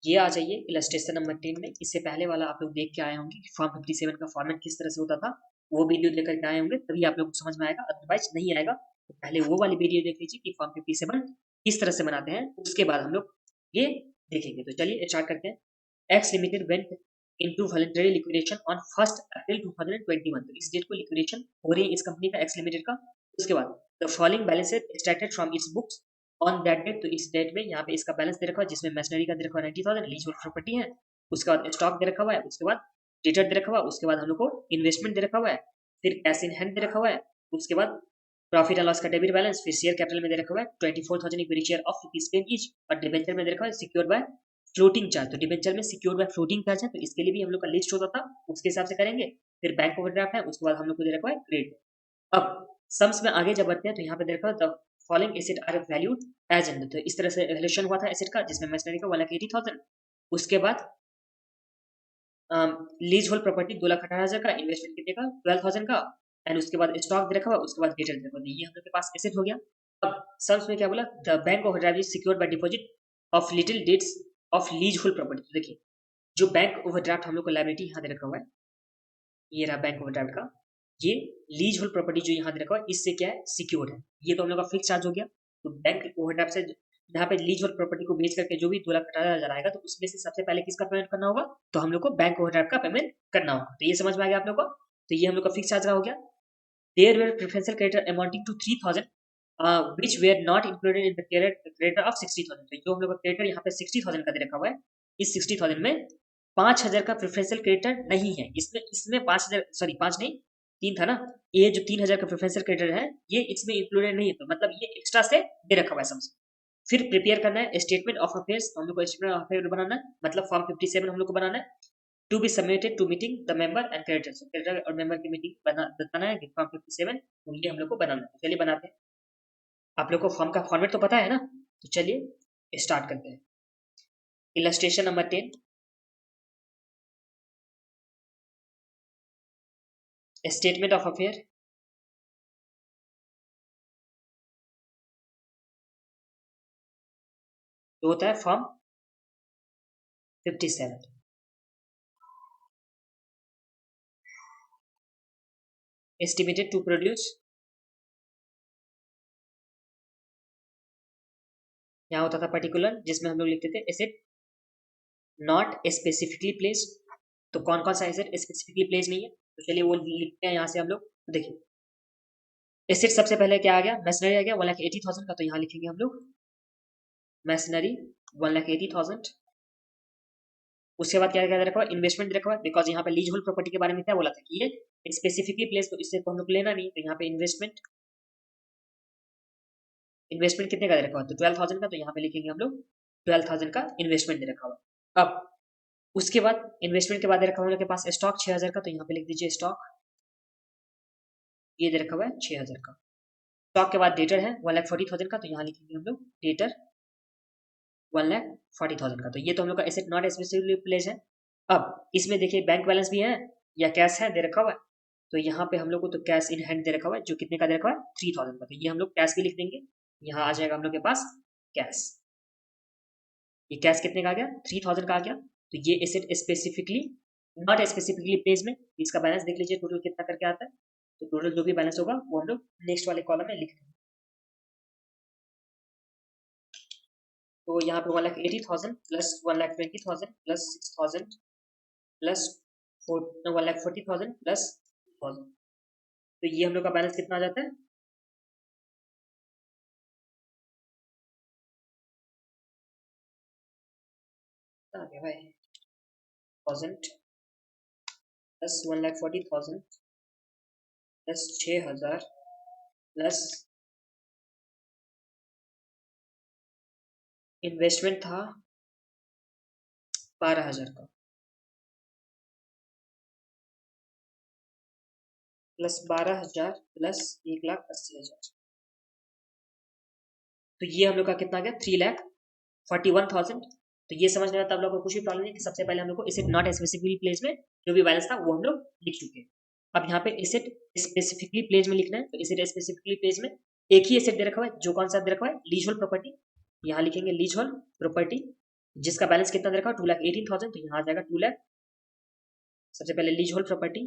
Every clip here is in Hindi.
ये आ जाइए इलस्ट्रेशन नंबर 10 में। इससे पहले वाला आप लोग देख के आए होंगे कि फॉर्म 57 का फॉर्मेट किस तरह से होता था, वो वीडियो लेकर के आए होंगे, तभी आप लोग को समझ में आएगा, अदरवाइज नहीं आएगा। तो पहले वो वाली वीडियो देख लीजिए कि फॉर्म 57 किस तरह से बनाते हैं, उसके बाद हम लोग ये देखेंगे। तो चलिए स्टार्ट करते हैं। X limited went into voluntary liquidation on 1 अप्रैल 2021। तो इस डेट को लिक्विडेशन हो रही है इस कंपनी का, एक्स लिमिटेड का। उसके बाद the following balances extracted from its books on that date. तो इस डेट में यहाँ पे इसका बैलेंस दे रखा है, जिसमें मशीनरी का दे रखा है 90,000, लीज होल्ड प्रॉपर्टी है। उसके बाद स्टॉक दे रखा हुआ है, उसके बाद डेटर दे रखा हुआ है, उसके बाद हम लोग को इन्वेस्टमेंट दे रखा हुआ है, फिर कैश इन हैंड दे रखा हुआ है, उसके बाद प्रॉफिट एंड लॉस का डेबिट बैलेंस, फिर शेयर कैपिटल में दे रखा हुआ है 24,000 इक्विटी शेयर ऑफ ₹10 ईच, और डिबेंचर में दे रखा है सिक्योर्ड बाय फ्लोटिंग चार्ज। तो डिबेंचर में सिक्योर्ड बाय फ्लोटिंग चार्ज है, तो इसके लिए भी हम लोग का लिस्ट होता था, उसके हिसाब से करेंगे। फिर बैंक ओवरड्राफ्ट है, उसके बाद हम लोग को दे रखा है क्रेडिट। अब सम्स में आगे जब बढ़ते हैं तो यहाँ पे देखो the following asset are valued as and. तो इस तरह से वैल्यूएशन हुआ था एसेट का, जिसमें मशीनरी का 1,80,000, उसके बाद लीज होल्ड प्रॉपर्टी 2,18,000 का, इन्वेस्टमेंट कितने का 12,000 का, एंड उसके बाद स्टॉक दे रखा हुआ, उसके बाद डेटर दे रखा हुआ। ये हम लोग के पास एसेट हो गया। अब सम्स में क्या बोला, the bank overdraft is secured by deposit of title deeds of leasehold property. तो देखिए जो बैंक ओवरड्राफ्ट हम लोग को लायबिलिटी यहाँ दे रखा हुआ है, ये रहा बैंक ओवरड्राफ्ट का, ये लीज होल्ड प्रॉपर्टी जो यहाँ दे रखा हुआ है, इससे क्या है सिक्योर्ड है। ये तो हम लोग का फिक्स चार्ज हो गया। तो बैंक ओवरड्राफ्ट से यहाँ पे लीज होल्ड प्रॉपर्टी को बेच करके जो भी 2,18,000 आएगा, तो उसमें से सबसे पहले किसका पेमेंट करना होगा, तो हम लोग को बैंक ओवरड्राफ्ट का पेमेंट करना होगा। तो ये समझ में आ गया आप लोग को। तो ये हम लोग का फिक्स चार्ज का हो गया। There were preferential creditor amounting to 3,000 which were not included in the creditor of 60,000। तो जो हम लोग का क्रेडिटर यहाँ पे 60,000 का दे रखा हुआ है, इस 60,000 में 5,000 का प्रेफरेंशियल क्रेडिटर नहीं है। इसमें इसमें 5,000, सॉरी 5 नहीं 3 था ना, ये जो 3,000 का प्रेफरेंशियल क्रेडिटर है ये इसमें इंक्लूडेड नहीं है, तो मतलब ये एक्स्ट्रा से दे रखा हुआ है समझ। फिर प्रिपेयर करना है स्टेटमेंट ऑफ अफेयर्स, हम लोग को स्टेटमेंट ऑफ अफेयर बनाना है, मतलब फॉर्म 57 हम लोग को बनाना है। To be submitted to meeting the member and creditors. Creditor और मेंबर की मीटिंग बताना है कि फॉर्म 57, तो ये हम लोग को बनाना है। चलिए बनाते हैं। आप लोग को फॉर्म का फॉर्मेट तो पता है ना, तो चलिए स्टार्ट करते हैं। Illustration number 10, statement of affair, जो होता है फॉर्म 57। एस्टिमेटेड टू प्रोड्यूस, यहाँ होता था पर्टिकुलर, जिसमें हम लोग लिखते थे एसेट नॉट स्पेसिफिकली प्लेस्ड। तो कौन कौन सा एसेट स्पेसिफिकली प्लेस नहीं है, तो चलिए वो लिखते हैं यहाँ से हम लोग। देखिए एसेट सबसे पहले क्या आ गया, मशीनरी आ गया 1,80,000 का, तो यहाँ लिखेंगे हम लोग मशीनरी 1,80,000। उसके बाद क्या क्या दे रखा हुआ, इन्वेस्टमेंट दे रखा हुआ, बिकॉज यहाँ पे लीज होल्ड प्रॉपर्टी के बारे में क्या बोला था कि ये स्पेसिफिकली प्लेस, तो इससे तो हम लोग लेना नहीं, तो यहाँ पे इन्वेस्टमेंट, इन्वेस्टमेंट कितने का दे रखा हुआ, तो 12,000 का, तो यहाँ पे लिखेंगे हम लोग 12,000 का इन्वेस्टमेंट दे रखा हुआ। अब उसके बाद इन्वेस्टमेंट के बाद दे रखा हुआ हम लोग के पास स्टॉक 6,000 का, तो यहाँ पे लिख दीजिए स्टॉक, ये दे रखा हुआ है 6,000 का। स्टॉक के बाद डेटर है 1,40,000 का, तो यहाँ लिखेंगे हम लोग डेटर 1,40,000 का। तो ये तो हम लोग का एसेट नॉट स्पेसिफिकली प्लेस है। अब इसमें देखिए बैंक बैलेंस भी है या कैश है दे रखा हुआ है, तो यहाँ पे हम लोग को तो कैश इन हैंड दे रखा हुआ है, जो कितने का दे रखा हुआ है 3,000 का, तो ये हम लोग कैश भी लिख देंगे। यहाँ आ जाएगा हम लोग के पास कैश, ये कैश कितने का आ गया 3,000 का आ गया। तो ये asset specifically not specifically place में, इसका बैलेंस देख लीजिए टोटल कितना करके आता है। तो टोटल जो भी बैलेंस होगा वो हम लोग नेक्स्ट वाले कॉलम में लिख देंगे। तो यहाँ पे 1,80,000 प्लस 1,20,000 प्लस 6,000 प्लस 1,40,000 प्लस 2,000, तो ये हम लोग का बैलेंस कितना आ जाता है, आ गया भाई 1,000 प्लस 1,40,000 प्लस 6,000 प्लस इन्वेस्टमेंट था 12,000 का, प्लस 12,000 प्लस 1,80,000, तो ये हम लोग का कितना आ गया 3,41,000। तो ये समझ में आता है आप लोगों को कुछ भी प्रॉब्लम नहीं कि सबसे पहले हम लोग को इसे नॉट स्पेसिफिकली प्लेस में जो भी बैलेंस था वो हम लोग लिख चुके हैं। अब यहाँ पे एसेट स्पेसिफिकली प्लेस में लिखना है, तो एसेट स्पेसिफिकली प्लेस में एक ही एसेट दे रखा हुआ है, जो कौन सा दे रखा हुआ है लीज होल्ड प्रॉपर्टी, यहाँ लिखेंगे लीज होल्ड प्रॉपर्टी। जिसका बैलेंस कितना दे रखा है 2,18,000, तो यहाँ आ जाएगा 2 लाख। सबसे पहले lease hold property,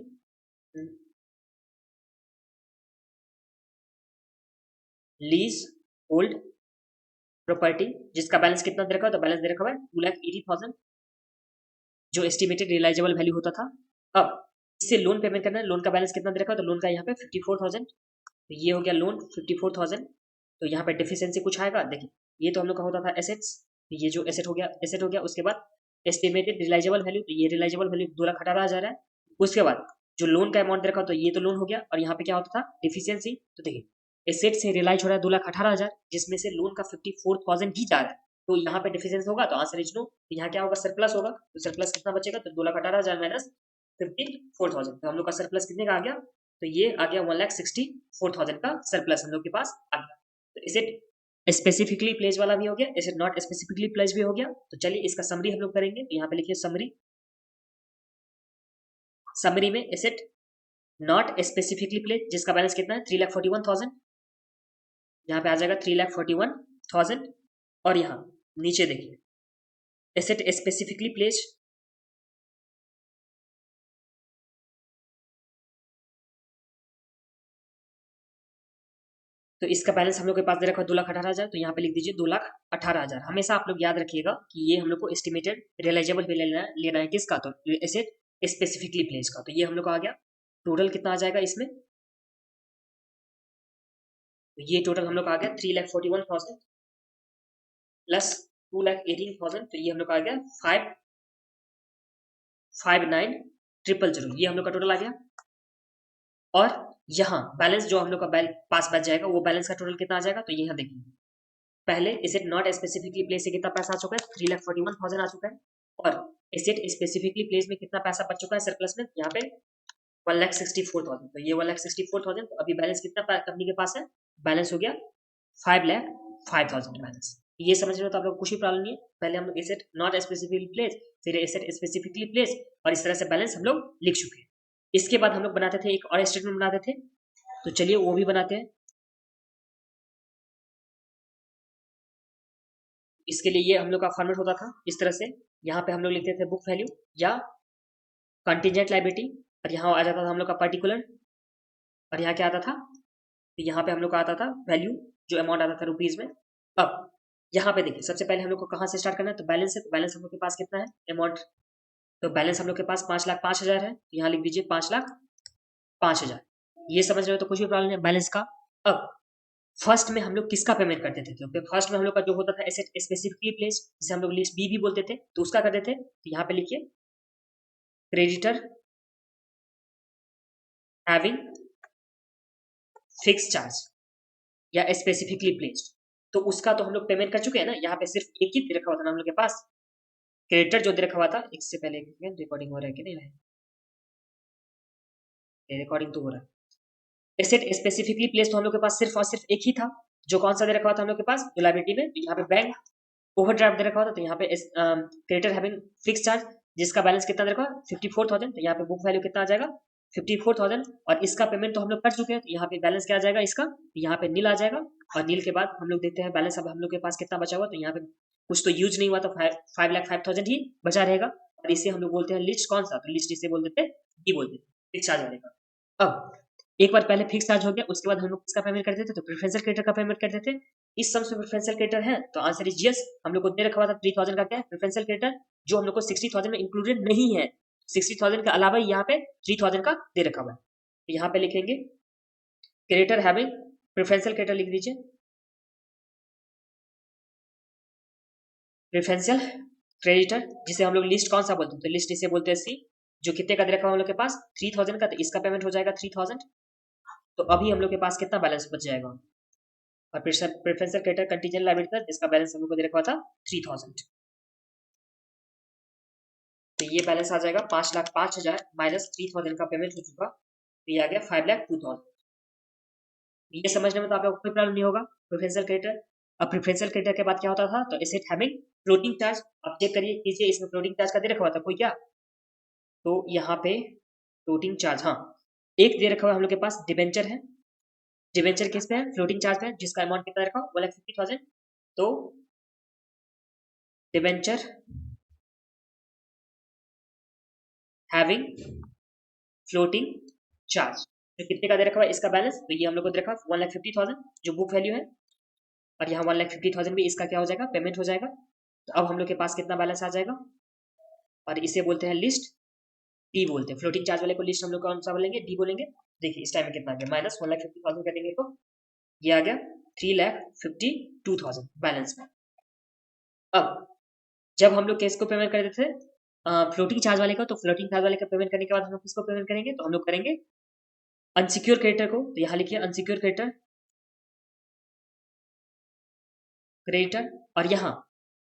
lease hold property जिसका बैलेंस कितना दे रखा है, तो बैलेंस दे रखा है 2,80,000 जो एस्टिमेटेड रियलाइजेबल वैल्यू होता था। अब इससे लोन पेमेंट करना है, लोन का बैलेंस कितना दे रखा है, तो लोन का यहाँ पे 54,000, तो ये हो गया लोन 54,000। तो यहाँ पे डिफिशियंसी कुछ आएगा, देखिए ये तो हम लोग का होता था एसेट्स, ये जो एसेट हो गया, एसेट हो गया। उसके बाद एस्टिमेटेड रियलाइजेबल वैल्यू, तो ये रियलाइजेबल वैल्यू 2,18,000 है। उसके बाद जो लोन का अमाउंट दे रखा, तो ये तो लोन हो गया, और यहाँ पे क्या होता था डिफिशियंसी, तो देखिए एसेट से रियलाइज हो रहा है 2,18,000, जिसमें से लोन का 54,000 ही जा रहा है, तो यहाँ पे डिफिशियंसी होगा, तो आंसर इज नो। तो यहाँ क्या होगा, सरप्लस होगा, तो सरप्लस कितना बचेगा, तो 2,18,000 माइनस 54,000, तो हम लोग का सरप्लस कितने का आ गया, तो ये आ गया 1,64,000 का सरप्लस हम लोग के पास आ गया। तो इसे स्पेसिफिकली प्लेस वाला भी हो गया, इसे नॉट स्पेसिफिकली प्लेस भी हो गया। तो चलिए इसका समरी हम लोग करेंगे, तो यहाँ पे लिखिए समरी। समरी में एसेट नॉट स्पेसिफिकली प्लेस जिसका बैलेंस कितना है 3,41,000, यहाँ पे आ जाएगा 3,41,000। और यहाँ नीचे देखिए एसेट स्पेसिफिकली प्लेस, तो इसका बैलेंस हम लोग के पास दे रखा है 2,18,000, तो यहाँ पे लिख दीजिए 2,18,000। हमेशा आप लोग याद रखिएगा कि ये हम लोग को एस्टिमेटेड रियलाइजेबल पे लेना है किसका, तो एसेट स्पेसिफिकली प्लेस का। तो ये हम लोग का आ गया, टोटल कितना आ जाएगा इसमें, तो ये टोटल हम लोग का आ गया 3,41,000 प्लस 2,18,000, तो ये हम लोग का आ गया 5,59,000, ये हम लोग का टोटल आ गया। और यहाँ बैलेंस जो हम लोग का पास बच जाएगा, वो बैलेंस का टोटल कितना आ जाएगा, तो यहाँ देखिए पहले एसेट नॉट स्पेसिफिकली प्लेस से कितना पैसा आ चुका है, 3,41,000 आ चुका है। और एसेट स्पेसिफिकली प्लेस में कितना पैसा बच चुका है सरप्लस में, यहाँ पे 1,64,000, तो ये 1,64,000। तो अभी बैलेंस कितना कंपनी के पास है, बैलेंस हो गया 5,05,000 बैलेंस। ये समझ रहे हो, तो आप लोग कुछ ही प्रॉब्लम नहीं है। पहले हम लोग एसेट नॉट स्पेसिफिकली प्लेस, फिर एसेट स्पेसिफिकली प्लेस, और इस तरह से बैलेंस हम लोग लिख चुके हैं। इसके बाद हम लोग बनाते थे एक और स्टेटमेंट बनाते थे, तो चलिए वो भी बनाते हैं। इसके लिए ये हम लोग का फॉर्मेट होता था इस तरह से, यहाँ पे हम लोग लिखते थे बुक वैल्यू या कंटीजेंट लायबिलिटी, और यहाँ आ जाता था हम लोग का पर्टिकुलर, और यहाँ क्या आता था, तो यहाँ पे हम लोग का आता था वैल्यू, जो अमाउंट आता था रुपीज में। अब यहाँ पे देखिए सबसे पहले हम लोग को कहाँ से स्टार्ट करना है, तो बैलेंस है, तो बैलेंस हम लोग के पास कितना है अमाउंट, तो बैलेंस हम लोग के पास 5,05,000 है, तो यहाँ लिख दीजिए 5,05,000। ये समझ रहे हो, तो कुछ भी प्रॉब्लम नहीं बैलेंस का। अब फर्स्ट में हम लोग किसका पेमेंट करते थे, क्योंकि फर्स्ट में हम लोग का जो होता था एसेट स्पेसिफिकली प्लेस, जिसे हम लोग लिस्ट बी भी बोलते थे, तो उसका करते थे। तो यहाँ पे लिखिए क्रेडिटर हैविंग फिक्स चार्ज या स्पेसिफिकली प्लेस्ड, तो उसका तो हम लोग पेमेंट कर चुके हैं ना। यहाँ पे सिर्फ एक ही दे रखा हुआ था हम लोग के पास, क्रेडिटर जो दे रखा हुआ था। इससे पहले रिकॉर्डिंग हो रहा है कि नहीं है, रिकॉर्डिंग तो हो रहा है। एसेट स्पेसिफिकली प्लेस तो हम लोग के पास सिर्फ और सिर्फ एक ही था, जो कौन सा दे रखा हुआ था हम लोग के पास, जो लायबिलिटी में, तो यहाँ पे बैंक ओवरड्राफ्ट दे रखा हुआ था, तो यहाँ पे क्रेडिटर हैविंग फिक्स चार्ज जिसका बैलेंस कितना दे रखा है 54,000, तो यहाँ पे बुक वैल्यू कितना आ जाएगा 54,000। और इसका पेमेंट तो हम लोग कर चुके हैं, तो यहाँ पे बैलेंस क्या आ जाएगा इसका, यहाँ पे नील आ जाएगा। और नील के बाद हम लोग देखते हैं बैलेंस अब हम लोग के पास कितना बचा हुआ, तो यहाँ पे कुछ तो यूज नहीं हुआ, तो 5,05,000 ही बचा रहेगा। और इसे हम लोग बोलते हैं लिस्ट, कौन सा, तो लिस्ट इसे बोल देते हैं डी बोल देते हैं, फिक्स चार्ज वाले का। अब एक बार पहले फिक्स चार्ज हो गया, उसके बाद हम लोग किसका पेमेंट करते थे, तो प्रेफरेंशियल क्रेडिटर का पेमेंट करते थे। इस सम में प्रेफरेंशियल क्रेडिटर है, तो आंसर इज यस। हम लोग को दे रखा हुआ था 3,000 का क्या है प्रेफरेंशियल क्रेडिटर, जो हम लोग को 60,000 में इंक्लूडेड नहीं है। 60,000 के अलावा यहाँ पे 3,000 का दे रखा हुआ है, तो यहाँ पे लिखेंगे क्रेडिटर हैविंग प्रेफरेंशियल क्रेडिटर लिख दीजिए, प्रेफरेंशियल क्रेडिटर जिसे हम लोग लिस्ट कौन सा बोलते हैं, तो लिस्ट इसे बोलते हैं सी, जो कितने का दे रखा हुआ हम लोग के पास 3,000 का, तो इसका पेमेंट हो जाएगा 3,000। तो अभी हम लोग के पास कितना बैलेंस बच जाएगा, और प्रेफरेंशियल क्रेडिटर कंटीजेंट लायबिलिटी था जिसका बैलेंस हम लोग को दे रखा था 3,000, तो ये बैलेंस आ जाएगा 5,05,000 माइनस 3,000 का पेमेंट हो चुका, तो ये आ गया 5,02,000। ये समझने में तो आप लोग को कोई प्रॉब्लम नहीं होगा प्रेफरेंशियल क्रेडिटर। अब प्रेफरेंशियल क्रेडिटर के बाद क्या होता था, तो एसेट हैविंग फ्लोटिंग चार्ज, आप चेक करिए कीजिए इसमें फ्लोटिंग चार्ज का दे रखा हुआ था कोई क्या, तो यहाँ पे फ्लोटिंग चार्ज, हाँ एक दे रखा हुआ हम लोग के पास डिबेंचर है, डिबेंचर किस पे है फ्लोटिंग चार्ज पे, जिसका अमाउंट कितना रखा 1,50,000, तो डिबेंचर हैविंग फ्लोटिंग चार्ज, तो कितने का दे रखा हुआ है इसका बैलेंस, तो ये हम लोग को दे रखा है 1,50,000 जो बुक वैल्यू है, और यहाँ 1,50,000 भी इसका क्या हो जाएगा, पेमेंट हो जाएगा। तो अब हम लोग के पास कितना बैलेंस आ जाएगा, और इसे बोलते हैं लिस्ट डी बोलते हैं। फ्लोटिंग चार्ज वाले को लिस्ट हम लोग कौन सा बोलेंगे, डी बोलेंगे। देखिए इस टाइम में कितना आ गया, माइनस 1,50,000 करेंगे तो ये आ गया 3,52,000 बैलेंस में। अब जब हम लोग किसको पेमेंट कर देते थे, फ्लोटिंग चार्ज वाले को, तो फ्लोटिंग चार्ज वाले का पेमेंट करने के बाद हम लोग किसको पेमेंट करेंगे, तो हम लोग करेंगे अनसिक्योर क्रेडिटर को। तो यहाँ लिखिए अनसिक्योर क्रेडिटर, क्रेडिटर, और यहाँ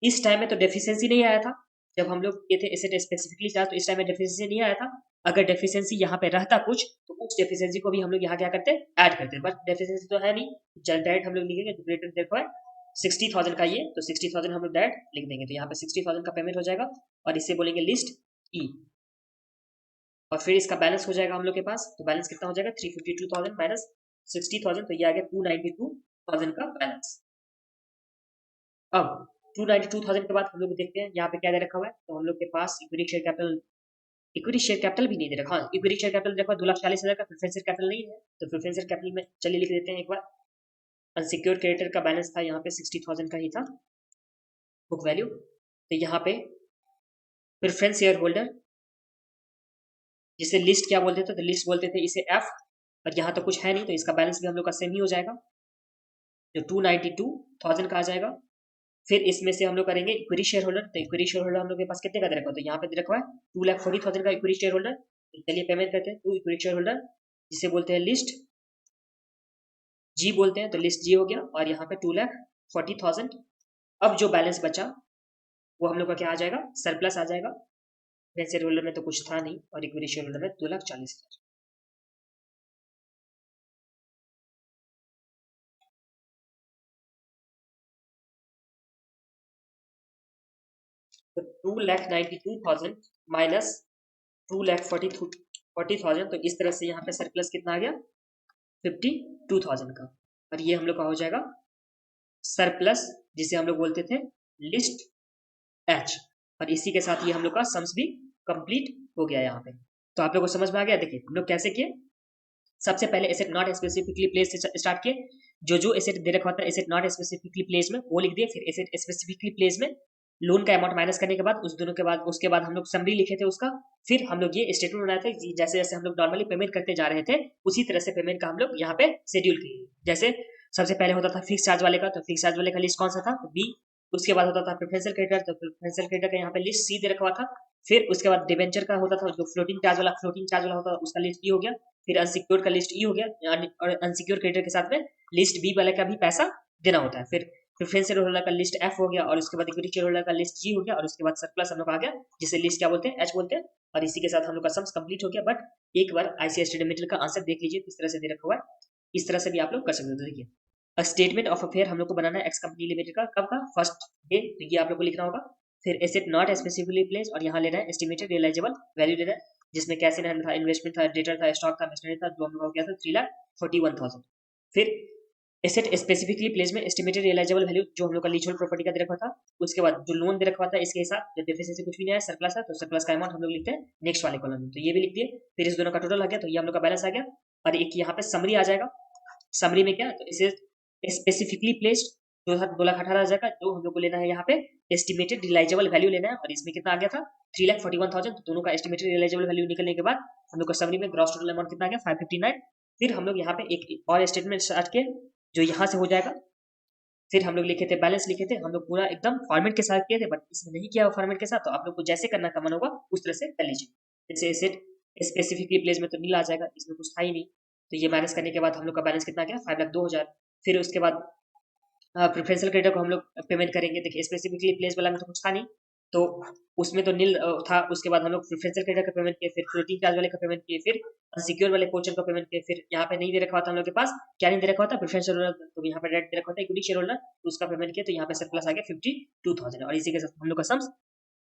इस टाइम में तो डेफिशिएंसी नहीं आया था जब हम लोग ये थे एसेट स्पेसिफिकली चार्ज, तो इस टाइम में डेफिशिएंसी नहीं आया था। अगर डेफिशिएंसी यहाँ पे रहता कुछ, तो उस डेफिशिएंसी को भी हम लोग यहाँ क्या करते ऐड करते, बट डेफिशिएंसी तो है नहीं, डायरेक्ट हम लोग लिखेंगे। तो क्रेडिटर देखो है 60,000 का, ये तो 60,000 हम लोग डायरेक्ट लिख देंगे। तो यहाँ पे 60,000 का पेमेंट हो जाएगा, और इसे बोलेंगे लिस्ट ई, और फिर इसका बैलेंस हो जाएगा हम लोग के पास। तो बैलेंस कितना हो जाएगा, 352,000 माइनस 60,000, तो ये आ गया 292,000 का बैलेंस। अब 292,000 के बाद हम लोग देखते हैं यहाँ पे क्या दे रखा हुआ है, तो हम लोग के पास equity share capital, equity share capital भी नहीं दे रखा, हाँ इक्विटी शेयर कैपिटल देखो 2,40,000 का, प्रेफरेंस शेयर कैपिटल नहीं है, तो प्रेफरेंस शेयर कैपिटल में चलिए लिख देते हैं एक बार। अनसिक्योर्ड क्रेडिटर का बैलेंस था यहाँ पे 60,000 का ही था बुक वैल्यू, तो यहाँ पे प्रेफरेंस शेयर होल्डर, जिसे लिस्ट क्या बोलते थे, तो लिस्ट बोलते थे इसे एफ, और यहाँ तो कुछ है नहीं, तो इसका बैलेंस भी हम लोग का सेम ही हो जाएगा, जो 292,000 का आ जाएगा। फिर इसमें से हम लोग करेंगे इक्विटी शेयर होल्डर, तो इक्विटी शेयर होल्डर हम लोग के पास कितने का दे रखा है, तो यहाँ पे दे रखा है 2,40,000 का इक्विटी शेयर होल्डर। चलिए पेमेंट करते हैं, टू इक्विटी शेयर होल्डर जिसे बोलते हैं लिस्ट जी बोलते हैं, तो लिस्ट जी हो गया, और यहाँ पे 2,40,000। अब जो बैलेंस बचा वो हम लोग का क्या आ जाएगा, सरप्लस आ जाएगा। शेयर होल्डर में तो कुछ था नहीं, और इक्विटी शेयर होल्डर में 2,40,000। तो 2,92,000 माइनस 2,40,000, तो इस तरह से यहाँ पे सरप्लस कितना आ गया, 52,000 का, और ये हम लोग का हो जाएगा सरप्लस, जिसे हम लोग बोलते थे लिस्ट एच, और इसी के साथ ये हम लोग का सम्स भी कंप्लीट हो गया यहाँ पे। तो आप लोगों को समझ में आ गया। देखिए हम लोग कैसे किए, सबसे पहले एसेट नॉट स्पेसिफिकली प्लेस से स्टार्ट किए, जो एसेट दे रखा होता है एसेट नॉट स्पेसिफिकली प्लेस में वो लिख दिए, फिर एसेट स्पेसिफिकली प्लेस में लोन का अमाउंट माइनस करने के बाद उस दोनों के बाद उसके बाद हम लोग समरी लिखे थे उसका, फिर हम लोग ये स्टेटमेंट बनाए थे जैसे जैसे हम लोग नॉर्मली पेमेंट करते जा रहे थे उसी तरह से पेमेंट का हम लोग यहाँ पे शेड्यूल किए। जैसे सबसे पहले होता था फिक्स चार्ज वाले का, तो फिक्स चार्ज वाले का लिस्ट कौन सा था, तो बी। उसके बाद होता था प्रेफरेंशियल क्रेडिटर, तो प्रेफरेंशियल क्रेडिटर का यहाँ पे लिस्ट सी दे रखा हुआ था। फिर उसके बाद डिबेंचर का होता था जो फ्लोटिंग चार्ज वाला होता था उसका लिस्ट ई हो गया। फिर अनसिक्योर्ड का लिस्ट ई हो गया, और अनसिक्योर्ड क्रेडिटर के साथ में लिस्ट बी वाले का भी पैसा देना होता है। फिर प्रेफरेंस शेयर होल्डर का लिस्ट एफ हो गया, और उसके बाद इक्विटी शेयर होल्डर का लिस्ट जी हो गया, और उसके बाद सरप्लस हम लोग आ गया जिसे लिस्ट क्या बोलते हैं, एच बोलते हैं। और इसी के साथ हम लोग का सम्स कंप्लीट हो गया। बट एक बार आईसीआईसीआई स्टेटमेंट का आंसर देख लीजिए किस तरह से दे रखा हुआ है, इस तरह से भी आप लोग कर सकते हो। देखिए स्टेटमेंट ऑफ अफेयर हम लोग को बनाना है एक्स कंपनी लिमिटेड का, कब का, फर्स्ट डे, तो ये आप लोग को लिखना होगा। फिर एसेट नॉट स्पेसिफिकली प्लेस, और यहाँ लेना है एस्टिमेटेड रियलाइजेबल वैल्यू लेना है, जिसमें कैश इन हैंड था, इन्वेस्टमेंट था, डेटर था, स्टॉक था, मशीनरी था, जो हम लोग क्या था 3,41,000। फिर एसेट स्पेसिफिकली प्लेस में एस्टिमेटेड रियलाइजेबल वैल्यू जो हम लोग का लीजहोल्ड प्रॉपर्टी का दे रखा था, उसके बाद जो लोन दे रखा था इसके हिसाब, जब डेफिसिएंसी कुछ भी नहीं आया सरप्लस है तो सरप्लस का अमाउंट हम लोग लिखते हैं नेक्स्ट वाले कॉलम में, तो ये भी लिख दिए। फिर इस दोनों का टोटल आ गया, तो ये हम लोग का बैलेंस आ गया। और एक यहाँ पे समरी आ जाएगा, समरी में क्या, तो इसे स्पेसिफिकली प्लेस्ड 2,18,000 का जो हम लोग को लेना है यहाँ पे एस्टिमेटेड रियलाइजेबल वैल्यू लेना है, और इसमें कितना आ गया था 3,41,000। तो दोनों का एस्टिमेटेड रियलाइजेबल वैल्यू निकलने के बाद हम लोग को समरी में ग्रॉस टोटल अमाउंट कितना आ गया 559। फिर हम लोग यहाँ पे एक और स्टेटमेंट स्टार्ट किए जो यहाँ से हो जाएगा। फिर हम लोग लिखे थे बैलेंस लिखे थे, हम लोग पूरा एकदम फॉर्मेट के साथ किए थे, बट इसमें नहीं किया फॉर्मेट के साथ, तो आप लोग को जैसे करना का मन होगा उस तरह से कर लीजिए। जैसे एसेट स्पेसिफिकली प्लेस में तो नील आ जाएगा, इसमें कुछ था ही नहीं, तो ये माइनस करने के बाद हम लोग का बैलेंस कितना गया 5,02,000। फिर उसके बाद प्रेफरेंशियल क्रेडिटर को हम लोग पेमेंट करेंगे। देखिए स्पेसिफिकली प्लेस वाला में तो कुछ था नहीं, तो उसमें तो नील था। उसके बाद हम लोग प्रेफरेंशियल क्रेडिटर का पेमेंट किए, फिर फ्लोटिंग चार्ज वाले का पेमेंट किए, फिर सिक्योर वाले पोर्शन का पेमेंट किए। फिर यहाँ पे नहीं दे रखा था हम लोग के पास, क्या नहीं दे रखा था प्रेफरेंशियल होल्डर, तो यहाँ पे रेट दे रखा था इक्विटी शेयर होल्डर, तो उसका पेमेंट किया, तो यहाँ पे सरप्लस आ गया 52,000। और इसी के साथ हम लोग का सम्स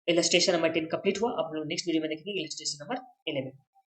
इलस्ट्रेशन नंबर 10 कंप्लीट हुआ। अब हम लोग नेक्स्ट वीडियो में देखेंगे इलस्ट्रेशन नंबर 11।